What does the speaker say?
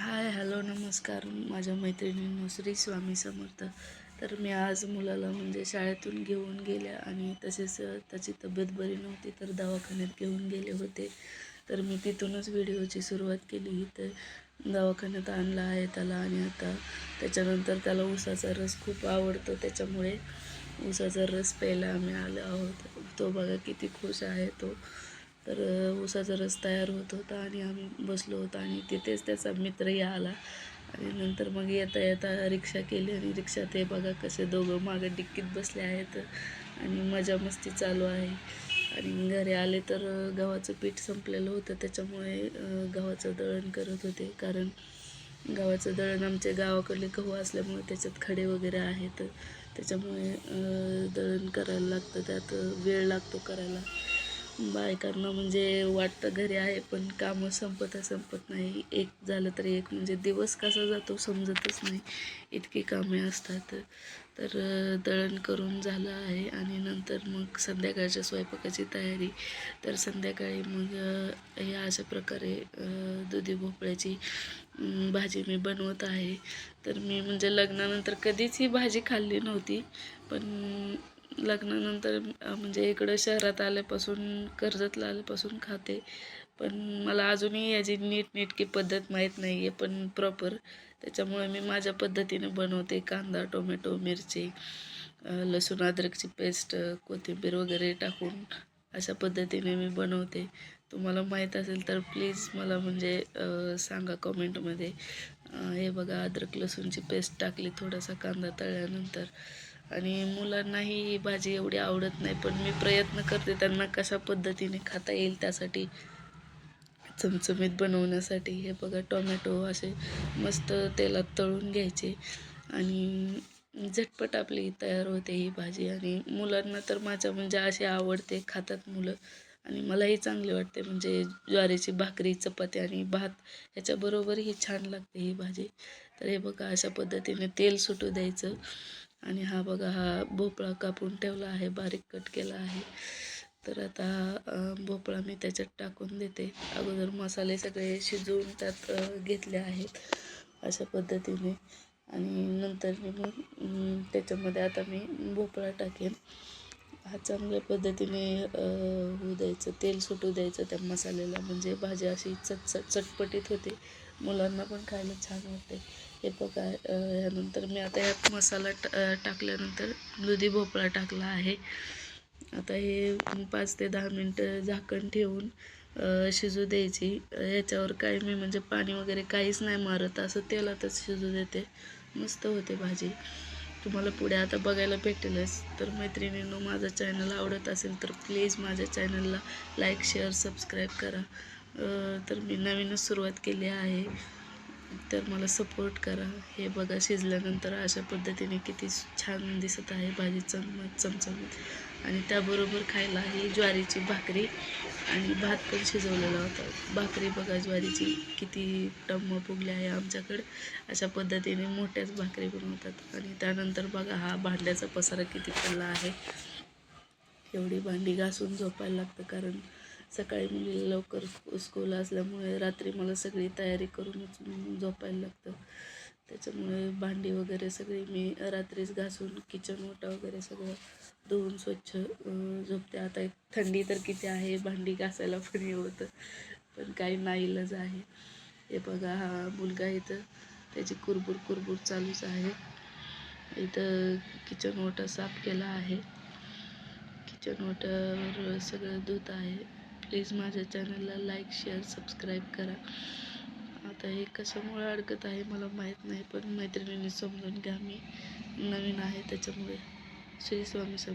Hi hello नमस्कार माझ्या मैत्रिणींनो, श्री स्वामी समर्थ. तर मी आज मुलाला म्हणजे शाळेतून घेऊन गेल्या आणि तसेच त्याची तब्येत बरी नव्हती तर दवाखान्यात घेऊन गेले होते. तर मी तिथूनच व्हिडिओची सुरुवात केली. तर दवाखान्यात आणला आहे त्याला आणि आता त्याच्यानंतर त्याला ऊसाचा रस खूप आवडतो, त्याच्यामुळे ऊसाचा रस प्यायला आम्ही आलो आहोत. तो बघा किती खुश आहे तो. तर ऊसाचा रस तयार होत होता आणि आम्ही बसलो होतो आणि तिथेच त्याचा मित्रही आला. आणि नंतर मग येता येता रिक्षा केली आणि रिक्षात हे बघा कसे दोघं मागं डिक्कीत बसले आहेत आणि मजा मस्ती चालू आहे. आणि घरी आले तर गव्हाचं पीठ संपलेलं होतं, त्याच्यामुळे गव्हाचं दळण करत होते. कारण गव्हाचं दळण आमच्या गावाकडले गहू असल्यामुळे त्याच्यात खडे वगैरे आहेत, त्याच्यामुळे दळण करायला लागतं, त्यात वेळ लागतो करायला. बायकांना म्हणजे वाटतं घरी आहे पण कामं संपत नाही. एक झालं तरी एक म्हणजे दिवस कसा जातो समजतच नाही, इतकी कामे असतात. तर दळण करून झालं आहे आणि नंतर मग संध्याकाळच्या स्वयंपाकाची तयारी. तर संध्याकाळी मग या अशा प्रकारे दुधी भोपळ्याची भाजी मी बनवत आहे. तर मी म्हणजे लग्नानंतर कधीच ही भाजी खाल्ली नव्हती, पण लग्नानंतर म्हणजे इकडं शहरात आल्यापासून, कर्जतला आल्यापासून खाते. पण मला अजूनही याची नीटनेटकी पद्धत माहीत नाही आहे पण प्रॉपर, त्याच्यामुळे मी माझ्या पद्धतीने बनवते. कांदा, टोमॅटो, मिरची, लसूण अद्रकची पेस्ट, कोथिंबीर वगैरे टाकून अशा पद्धतीने मी बनवते. तुम्हाला माहीत असेल तर प्लीज मला म्हणजे सांगा कमेंटमध्ये. हे बघा अद्रक लसूणची पेस्ट टाकली, थोडासा कांदा तळल्यानंतर. आणि मुलांनाही ही भाजी एवढी आवडत नाही, पण मी प्रयत्न करते त्यांना कशा पद्धतीने खाता येईल त्यासाठी, चमचमीत बनवण्यासाठी. हे बघा टोमॅटो असे मस्त तेलात तळून घ्यायचे आणि झटपट आपली तयार होते ही भाजी. आणि मुलांना तर माझ्या म्हणजे अशी आवडते, खातात मुलं आणि मलाही चांगली वाटते. म्हणजे ज्वारीची भाकरी, चपाती आणि भात ह्याच्याबरोबरही छान लागते ही भाजी. तर हे बघा अशा पद्धतीने तेल सुटू द्यायचं. आणि हा बघा हा भोपळा कापून ठेवला आहे, बारीक कट केला आहे. तर आता भोपळा मी त्याच्यात टाकून देते. अगोदर मसाले सगळे शिजवून त्यात घेतले आहेत अशा पद्धतीने. आणि नंतर मग त्याच्यामध्ये आता मी भोपळा टाकेन. हा चांगल्या पद्धतीने होऊ द्यायचं, तेल सुटू द्यायचं त्या मसाल्याला, म्हणजे भाजी अशी चटपटीत होते, मुलांना पण खायला छान वाटते. हे बघा यानंतर मी आता यात मसाला टाकल्यानंतर दुधी भोपळा टाकला आहे. आता हे 5 ते 10 मिनटं झाकण ठेवून शिजू द्यायची. याच्यावर काय मी म्हणजे पाणी वगैरे काहीच नाही मारत, असं तेलातच शिजू देते, मस्त होते भाजी. तुम्हाला पुढे आता बघायला भेटेलच. तर मैत्रिणींनो, माझं चॅनल आवडत असेल तर प्लीज माझ्या चॅनलला लाईक, शेअर, सबस्क्राईब करा. तर मी नवीनच सुरुवात केली आहे, तर मला सपोर्ट करा. हे बघा शिजल्यानंतर अशा पद्धतीने किती छान दिसत आहे भाजी, चमचमीत. आणि त्याबरोबर खायला ही ज्वारीची भाकरी आणि भात पण शिजवलेला होता. भाकरी बघा ज्वारीची किती टम्म फुगली आहे आमच्याकडं. अशा पद्धतीने मोठ्याच भाकरी बनवतात. आणि त्यानंतर बघा हा भांड्याचा पसारा किती पडला आहे. एवढी भांडी घासून झोपायला लागतं, कारण सकाळी मुलीला लवकर स्कूल असल्यामुळे रात्री मला सगळी तयारी करूनच झोपायला लागतं. त्याच्यामुळे भांडी वगैरे सगळी मी रात्रीच घासून, किचन ओटा वगैरे सगळं धुवून स्वच्छ झोपते. आता थंडी तर किती आहे, भांडी घासायला पण हे होतं, पण काही नाईलाज आहे. हे बघा हा मुलगा इथं त्याची कुरबुर चालूच आहे. इथं किचन ओटा साफ केला आहे, किचन ओट्यावर सगळं धुत आहे. प्लीज माझ्या चॅनलला लाईक, शेअर, सबस्क्राईब करा. आता हे कशामुळे अडकत आहे मला माहीत नाही, पण मैत्रिणींनी समजून घ्या, मी नवीन आहे त्याच्यामुळे. श्री स्वामी समर्थ.